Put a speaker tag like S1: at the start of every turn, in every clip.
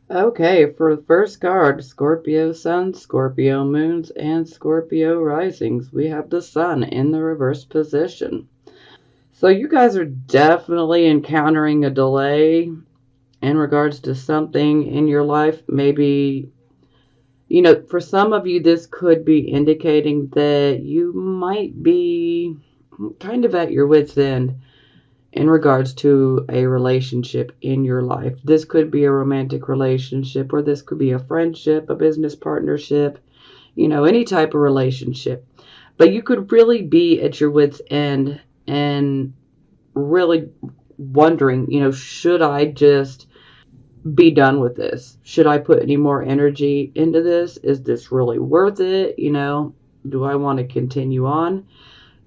S1: Okay, for the first card, Scorpio Sun, Scorpio Moons, and Scorpio Risings, we have the Sun in the reverse position. So you guys are definitely encountering a delay in regards to something in your life. Maybe, for some of you, this could be indicating that you might be kind of at your wit's end in regards to a relationship in your life. This could be a romantic relationship, or this could be a friendship, a business partnership, any type of relationship. But you could really be at your wit's end and really wondering, should I just be done with this? Should I put any more energy into this? Is this really worth it? Do I want to continue on?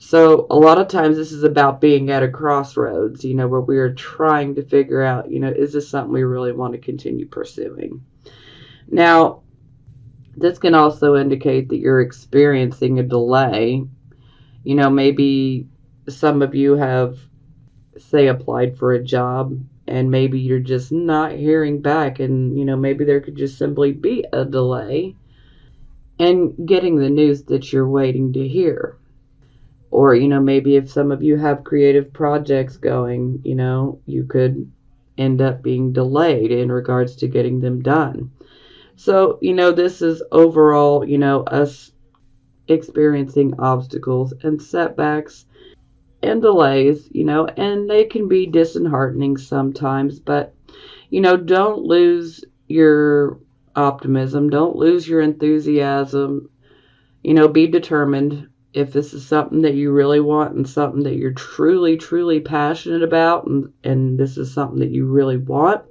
S1: So a lot of times this is about being at a crossroads, where we are trying to figure out, is this something we really want to continue pursuing? Now, this can also indicate that you're experiencing a delay. Maybe some of you have, say, applied for a job and maybe you're just not hearing back, and, maybe there could just simply be a delay in getting the news that you're waiting to hear. Or, maybe if some of you have creative projects going, you could end up being delayed in regards to getting them done. So, this is overall, us experiencing obstacles and setbacks and delays, and they can be disheartening sometimes, but, don't lose your optimism, don't lose your enthusiasm, be determined. If this is something that you really want and something that you're truly, truly passionate about, and this is something that you really want,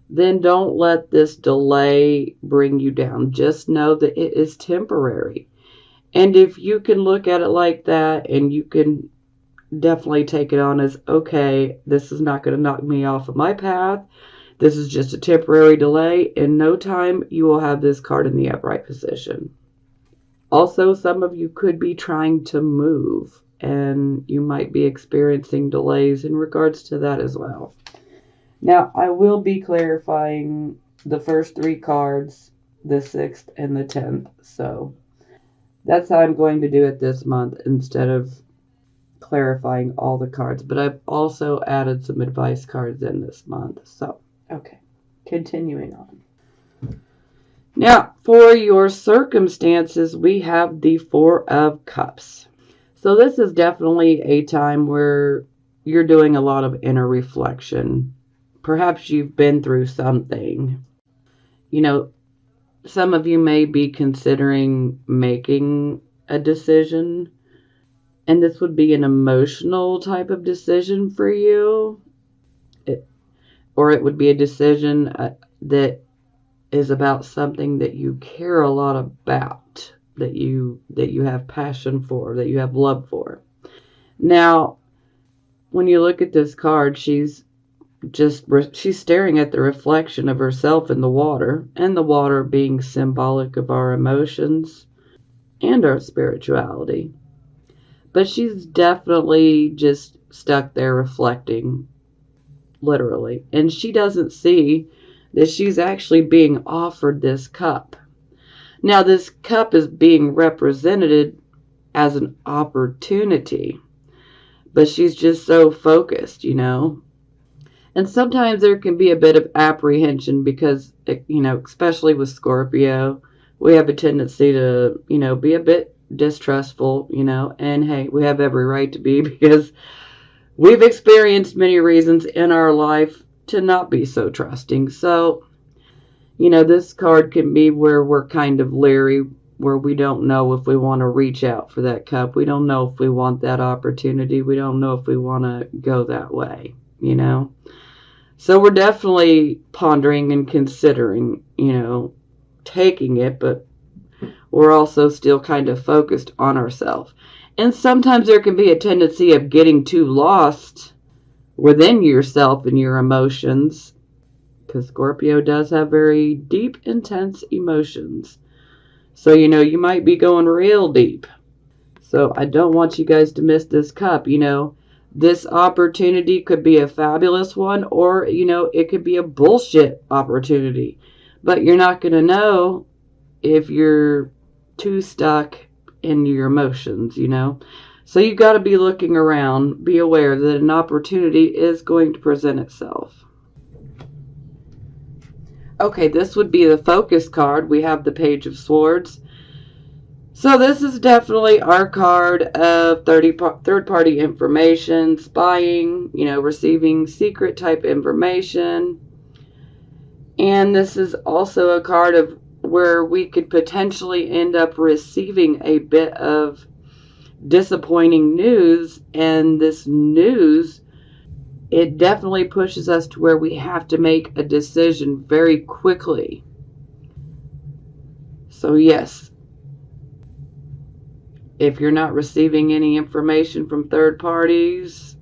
S1: then don't let this delay bring you down. Just know that it is temporary. And if you can look at it like that, and you can definitely take it on as, okay, this is not going to knock me off of my path. This is just a temporary delay. In no time, you will have this card in the upright position. Also, some of you could be trying to move, and you might be experiencing delays in regards to that as well. Now, I will be clarifying the first three cards, the 6th and the 10th. So that's how I'm going to do it this month instead of clarifying all the cards. But I've also added some advice cards in this month. So, okay, continuing on. Now, for your circumstances, we have the Four of Cups. So this is definitely a time where you're doing a lot of inner reflection. Perhaps you've been through something. Some of you may be considering making a decision, and this would be an emotional type of decision for you. Or it would be a decision that is about something that you care a lot about, that you have passion for, that you have love for. Now, when you look at this card, she's staring at the reflection of herself in the water, and the water being symbolic of our emotions and our spirituality. But she's definitely just stuck there reflecting, literally, and she doesn't see that she's actually being offered this cup. Now, this cup is being represented as an opportunity, but she's just so focused, And sometimes there can be a bit of apprehension because, especially with Scorpio, we have a tendency to, be a bit distrustful, and hey, we have every right to be because we've experienced many reasons in our life to not be so trusting. So, this card can be where we're kind of leery, where we don't know if we want to reach out for that cup. We don't know if we want that opportunity. We don't know if we want to go that way, So we're definitely pondering and considering, taking it, but we're also still kind of focused on ourselves. And sometimes there can be a tendency of getting too lost within yourself and your emotions, because Scorpio does have very deep, intense emotions. So, you might be going real deep. So I don't want you guys to miss this cup. This opportunity could be a fabulous one, or, it could be a bullshit opportunity. But you're not going to know if you're too stuck in your emotions. So you got to be looking around, be aware that an opportunity is going to present itself. Okay, this would be the focus card. We have the Page of Swords. So this is definitely our card of third-party information, spying, receiving secret type information. And this is also a card of where we could potentially end up receiving a bit of disappointing news. And this news, it definitely pushes us to where we have to make a decision very quickly. So yes, if you're not receiving any information from third parties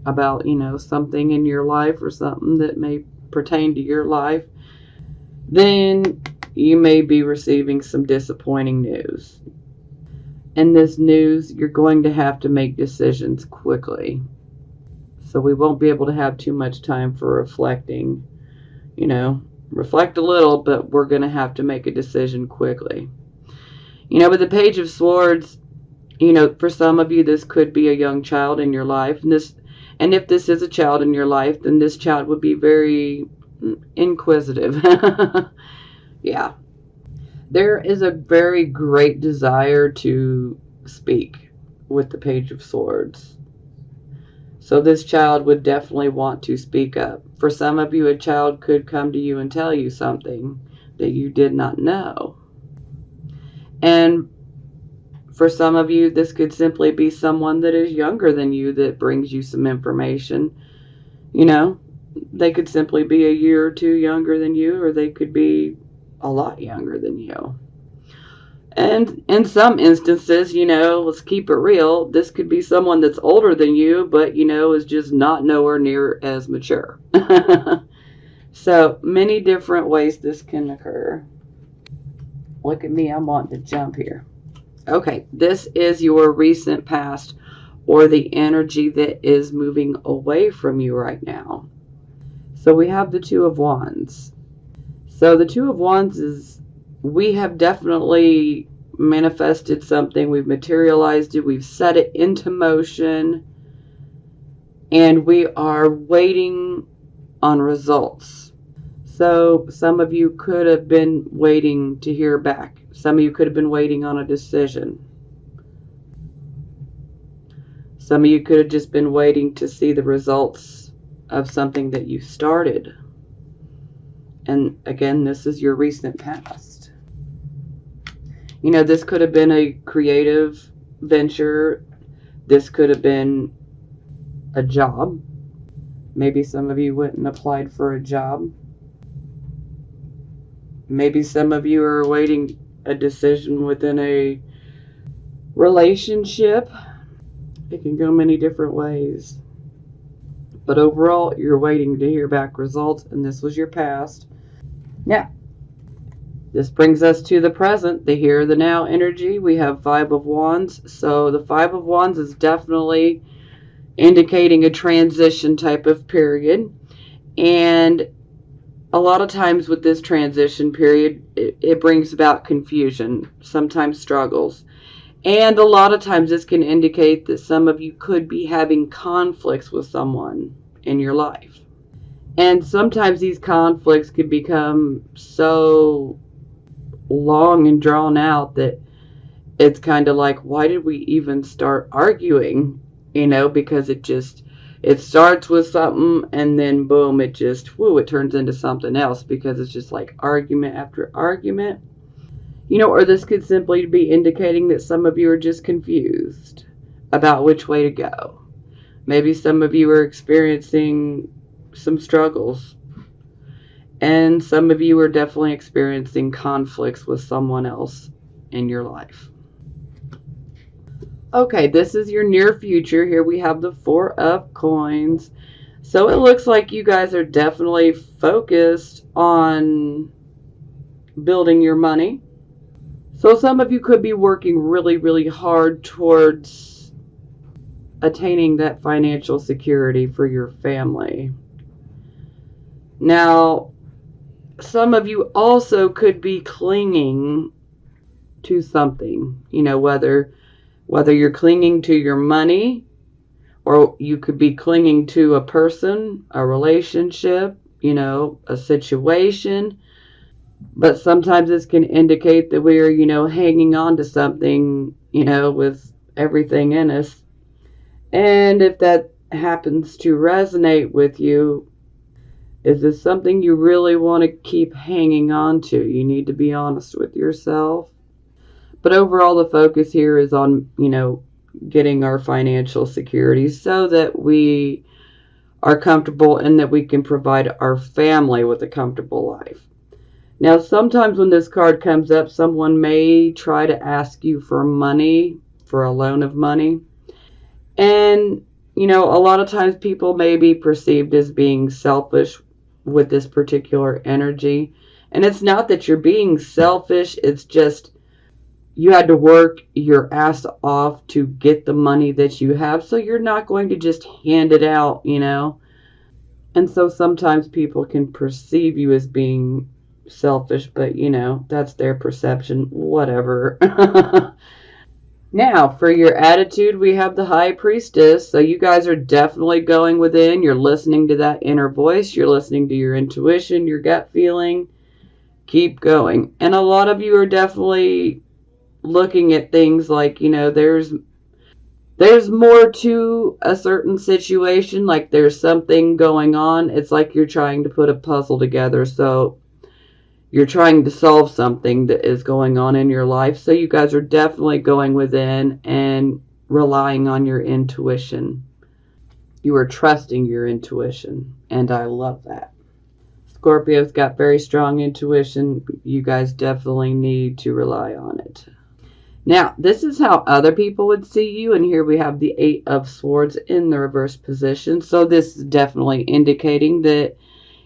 S1: about, something in your life or something that may pertain to your life, then you may be receiving some disappointing news. And this news, you're going to have to make decisions quickly. So we won't be able to have too much time for reflecting. Reflect a little, but we're going to have to make a decision quickly. With the Page of Swords, for some of you, this could be a young child in your life. And if this is a child in your life, then this child would be very inquisitive. Yeah. There is a very great desire to speak with the Page of Swords. So this child would definitely want to speak up. For some of you, a child could come to you and tell you something that you did not know. And for some of you, this could simply be someone that is younger than you that brings you some information. They could simply be a year or two younger than you, or they could be a lot younger than you. And in some instances, let's keep it real, this could be someone that's older than you, but, is just not nowhere near as mature. So many different ways this can occur. Look at me, I'm wanting to jump here. Okay, this is your recent past, or the energy that is moving away from you right now. So we have the Two of Wands. So the Two of Wands is, we have definitely manifested something. We've materialized it. We've set it into motion. And we are waiting on results. So some of you could have been waiting to hear back. Some of you could have been waiting on a decision. Some of you could have just been waiting to see the results of something that you started. And again, this is your recent past. This could have been a creative venture. This could have been a job. Maybe some of you went and applied for a job. Maybe some of you are awaiting a decision within a relationship. It can go many different ways. But overall, you're waiting to hear back results, and this was your past. Now, this brings us to the present, the here, the now energy. We have Five of Wands. So the Five of Wands is definitely indicating a transition type of period. And a lot of times with this transition period, it brings about confusion, sometimes struggles. And a lot of times this can indicate that some of you could be having conflicts with someone in your life. And sometimes these conflicts could become so long and drawn out that it's kind of like, why did we even start arguing? Because it starts with something and then boom, it turns into something else, because it's just like argument after argument. Or this could simply be indicating that some of you are just confused about which way to go. Maybe some of you are experiencing some struggles, and some of you are definitely experiencing conflicts with someone else in your life. Okay, this is your near future. Here we have the Four of Coins. So it looks like you guys are definitely focused on building your money. So some of you could be working really, really hard towards attaining that financial security for your family. Now, some of you also could be clinging to something, whether you're clinging to your money, or you could be clinging to a person, a relationship, a situation. But sometimes this can indicate that we are, hanging on to something, with everything in us. And if that happens to resonate with you, is this something you really want to keep hanging on to? You need to be honest with yourself. But overall, the focus here is on, getting our financial security so that we are comfortable and that we can provide our family with a comfortable life. Now, sometimes when this card comes up, someone may try to ask you for money, for a loan of money. And, a lot of times people may be perceived as being selfish with this particular energy. And it's not that you're being selfish, it's just you had to work your ass off to get the money that you have. So you're not going to just hand it out, And so sometimes people can perceive you as being selfish, but that's their perception, whatever. Now, for your attitude, we have the High Priestess. So you guys are definitely going within. You're listening to that inner voice. You're listening to your intuition, your gut feeling. Keep going. And a lot of you are definitely looking at things like, there's more to a certain situation. Like there's something going on. It's like you're trying to put a puzzle together. So you're trying to solve something that is going on in your life. So you guys are definitely going within and relying on your intuition. You are trusting your intuition, and I love that. Scorpio's got very strong intuition. You guys definitely need to rely on it. Now, this is how other people would see you, and here we have the Eight of Swords in the reverse position. So this is definitely indicating that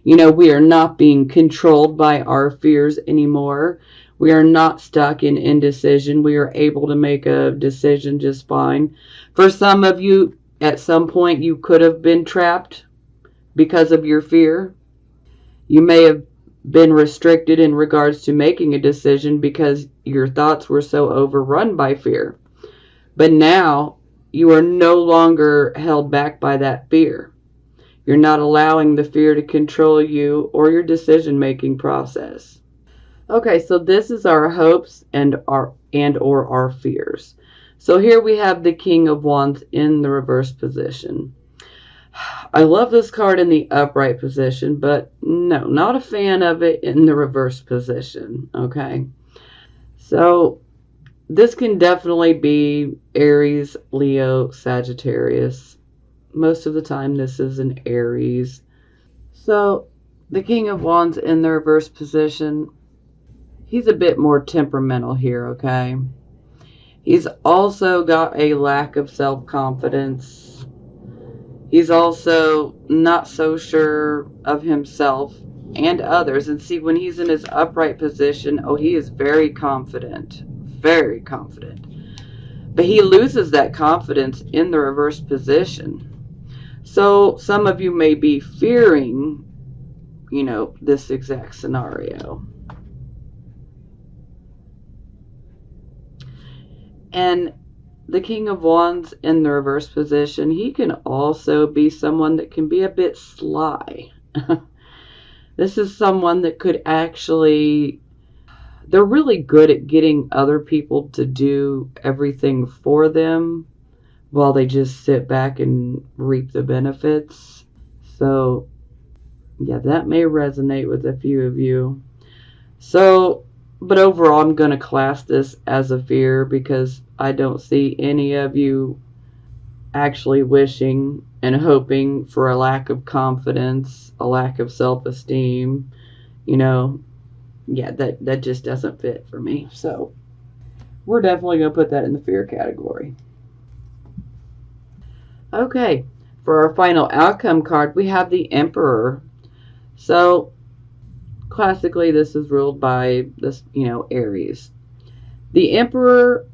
S1: we are not being controlled by our fears anymore. We are not stuck in indecision. We are able to make a decision just fine. For some of you, at some point, you could have been trapped because of your fear. You may have been restricted in regards to making a decision because your thoughts were so overrun by fear. But now, you are no longer held back by that fear. You're not allowing the fear to control you or your decision-making process. Okay, so this is our hopes and or our fears. So here we have the King of Wands in the reverse position. I love this card in the upright position, but no, not a fan of it in the reverse position, okay? So this can definitely be Aries, Leo, Sagittarius. Most of the time this is an Aries. So the King of Wands in the reverse position, he's a bit more temperamental here, okay? He's also got a lack of self-confidence. He's also not so sure of himself and others. And see, when he's in his upright position, he is very confident. Very confident. But he loses that confidence in the reverse position. So some of you may be fearing, this exact scenario. And the King of Wands in the reverse position, he can also be someone that can be a bit sly. This is someone that could actually, they're really good at getting other people to do everything for them while they just sit back and reap the benefits. So, yeah, that may resonate with a few of you. So, but overall, I'm going to class this as a fear because I don't see any of you actually wishing and hoping for a lack of confidence, a lack of self-esteem. Yeah, that just doesn't fit for me. So, we're definitely going to put that in the fear category. Okay, for our final outcome card, we have the Emperor. So, classically, this is ruled by this, Aries. The Emperor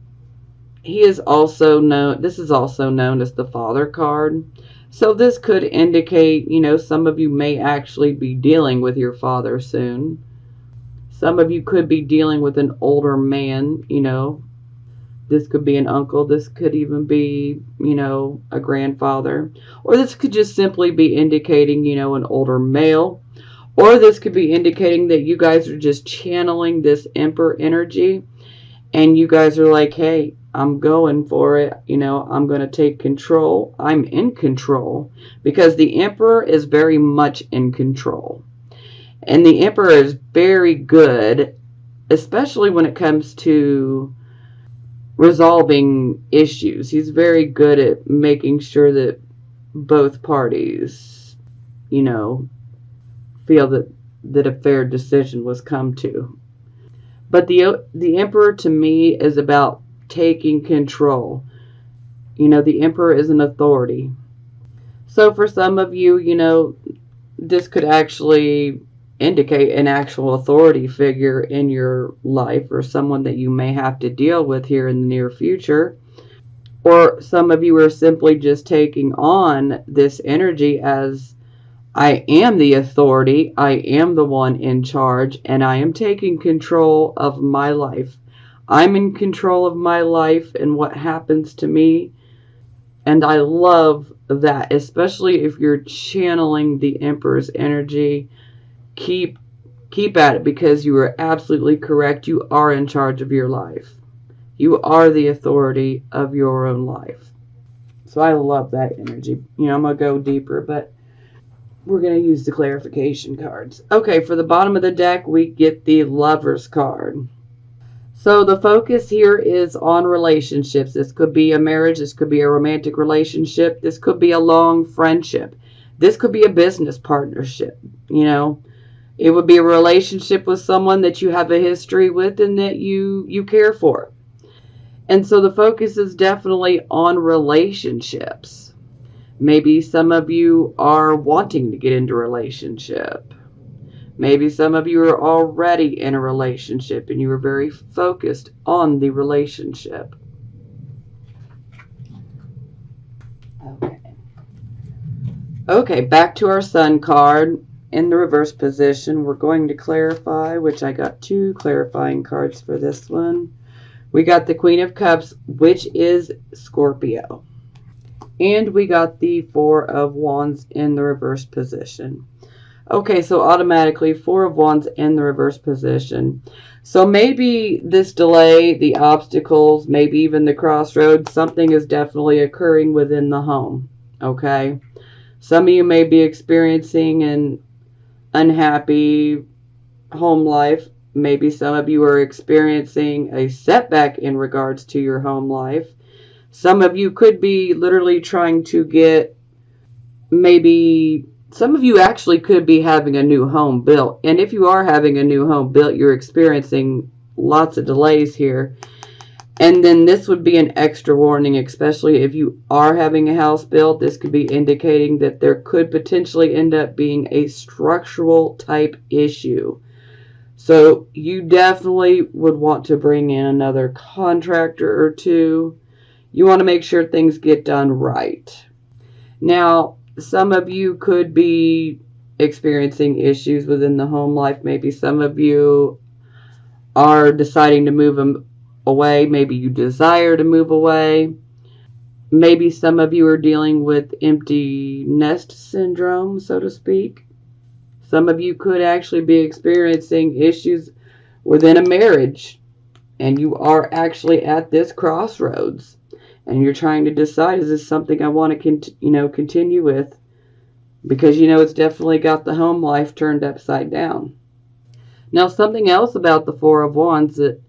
S1: He is also known, this is also known as the Father card. So this could indicate, some of you may actually be dealing with your father soon. Some of you could be dealing with an older man. This could be an uncle. This could even be, a grandfather. Or this could just simply be indicating, an older male. Or this could be indicating that you guys are just channeling this Emperor energy. And you guys are like, hey, I'm going for it. I'm going to take control. I'm in control. Because the Emperor is very much in control. And the Emperor is very good, especially when it comes to resolving issues. He's very good at making sure that both parties, feel that a fair decision was come to. But the Emperor to me is about taking control. The Emperor is an authority. So for some of you, this could actually indicate an actual authority figure in your life, or someone that you may have to deal with here in the near future. Or some of you are simply just taking on this energy as, I am the authority, I am the one in charge, and I am taking control of my life. I'm in control of my life and what happens to me. And I love that, especially if you're channeling the Emperor's energy. Keep at it, because you are absolutely correct. You are in charge of your life. You are the authority of your own life. So I love that energy. I'm going to go deeper, but we're going to use the clarification cards. Okay, for the bottom of the deck, we get the Lover's card. So the focus here is on relationships. This could be a marriage. This could be a romantic relationship. This could be a long friendship. This could be a business partnership. It would be a relationship with someone that you have a history with and that you care for. And so the focus is definitely on relationships. Maybe some of you are wanting to get into a relationship. Maybe some of you are already in a relationship and you are very focused on the relationship. Okay, back to our Sun card. In the reverse position, we're going to clarify, which I got 2 clarifying cards for this one. We got the Queen of Cups, which is Scorpio. And we got the 4 of Wands in the reverse position. Okay, so automatically 4 of Wands in the reverse position. So maybe this delay, the obstacles, maybe even the crossroads, something is definitely occurring within the home. Okay? Some of you may be experiencing an unhappy home life. Maybe some of you are experiencing a setback in regards to your home life. Some of you could be literally trying to get, maybe some of you actually could be having a new home built. And if you are having a new home built, you're experiencing lots of delays here. And then this would be an extra warning, especially if you are having a house built. This could be indicating that there could potentially end up being a structural type issue. So you definitely would want to bring in another contractor or 2. You want to make sure things get done right. Now, some of you could be experiencing issues within the home life. Maybe some of you are deciding to move away. Maybe you desire to move away. Maybe some of you are dealing with empty nest syndrome, so to speak. Some of you could actually be experiencing issues within a marriage, and you are actually at this crossroads, and you're trying to decide, is this something I want to continue with? Because it's definitely got the home life turned upside down. Now, something else about the 4 of Wands that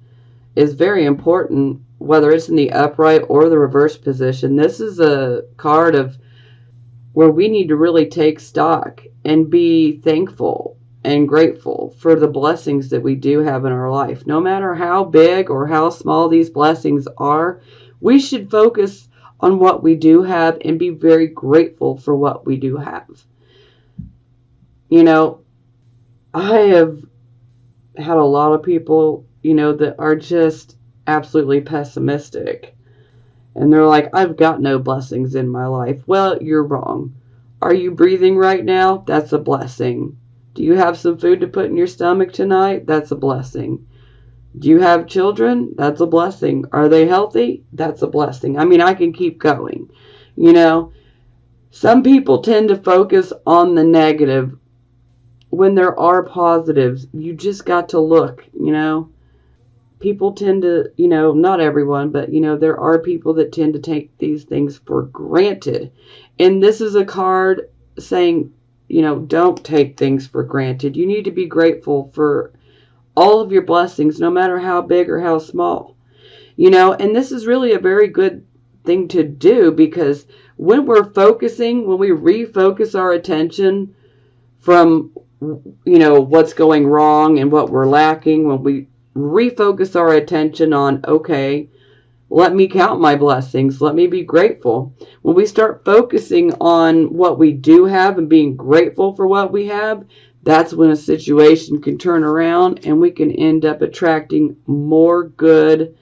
S1: is very important, whether it's in the upright or the reverse position. This is a card of where we need to really take stock and be thankful and grateful for the blessings that we do have in our life. No matter how big or how small these blessings are, we should focus on what we do have and be very grateful for what we do have. I have had a lot of people, that are just absolutely pessimistic. And they're like, I've got no blessings in my life. Well, you're wrong. Are you breathing right now? That's a blessing. Do you have some food to put in your stomach tonight? That's a blessing. Do you have children? That's a blessing. Are they healthy? That's a blessing. I mean, I can keep going. You know, some people tend to focus on the negative when there are positives. You just got to look, you know. People tend to, you know, not everyone, but, you know, there are people that tend to take these things for granted. And this is a card saying, you know, don't take things for granted. You need to be grateful for all of your blessings, no matter how big or how small. You know, and this is really a very good thing to do, because when we're focusing, when we refocus our attention from, you know, what's going wrong and what we're lacking, when we refocus our attention on, okay, let me count my blessings, let me be grateful. When we start focusing on what we do have and being grateful for what we have, that's when a situation can turn around and we can end up attracting more good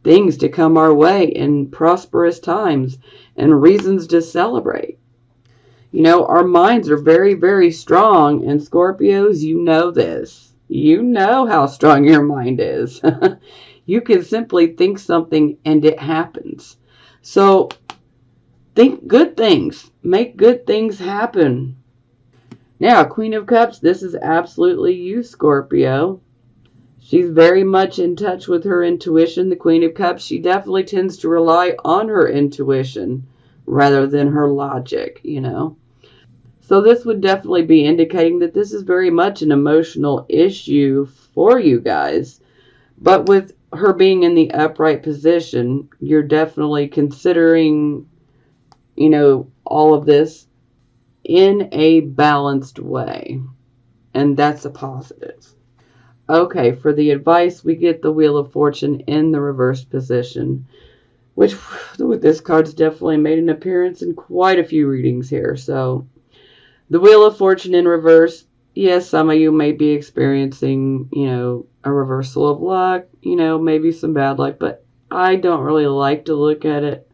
S1: things to come our way in prosperous times and reasons to celebrate. You know, our minds are very, very strong, and Scorpios, you know this. You know how strong your mind is. You can simply think something and it happens. So think good things. Make good things happen. Now, Queen of Cups, this is absolutely you, Scorpio. She's very much in touch with her intuition. The Queen of Cups, she definitely tends to rely on her intuition rather than her logic, you know. So this would definitely be indicating that this is very much an emotional issue for you guys. But with her being in the upright position, you're definitely considering, you know, all of this in a balanced way. And that's a positive. Okay, for the advice, we get the Wheel of Fortune in the reversed position, which this card's definitely made an appearance in quite a few readings here. So the Wheel of Fortune in reverse, yes, some of you may be experiencing, you know, a reversal of luck, you know, maybe some bad luck, but I don't really like to look at it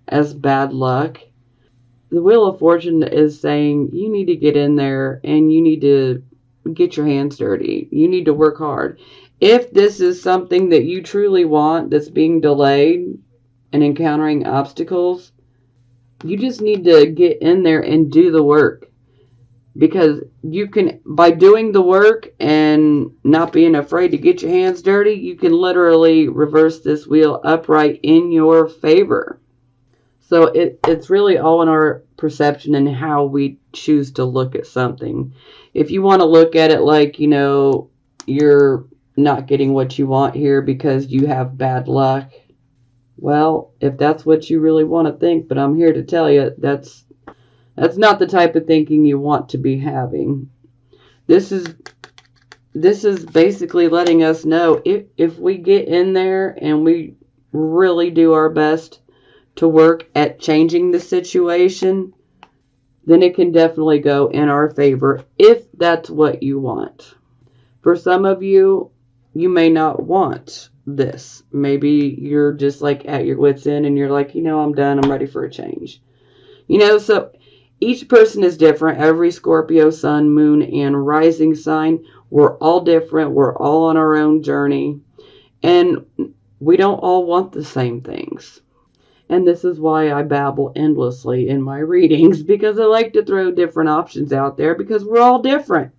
S1: as bad luck. The Wheel of Fortune is saying you need to get in there and you need to get your hands dirty. You need to work hard. If this is something that you truly want that's being delayed and encountering obstacles, you just need to get in there and do the work. Because you can, by doing the work and not being afraid to get your hands dirty, you can literally reverse this wheel upright in your favor. So it's really all in our perception and how we choose to look at something. If you want to look at it like, you know, you're not getting what you want here because you have bad luck, well, if that's what you really want to think, but I'm here to tell you that's not the type of thinking you want to be having. This is basically letting us know if we get in there and we really do our best to work at changing the situation, then it can definitely go in our favor if that's what you want. For some of you, you may not want this. Maybe you're just like at your wit's end and you're like, you know, I'm done. I'm ready for a change. You know, so each person is different. Every Scorpio, sun, moon, and rising sign, we're all different. We're all on our own journey. And we don't all want the same things. And this is why I babble endlessly in my readings, because I like to throw different options out there because we're all different.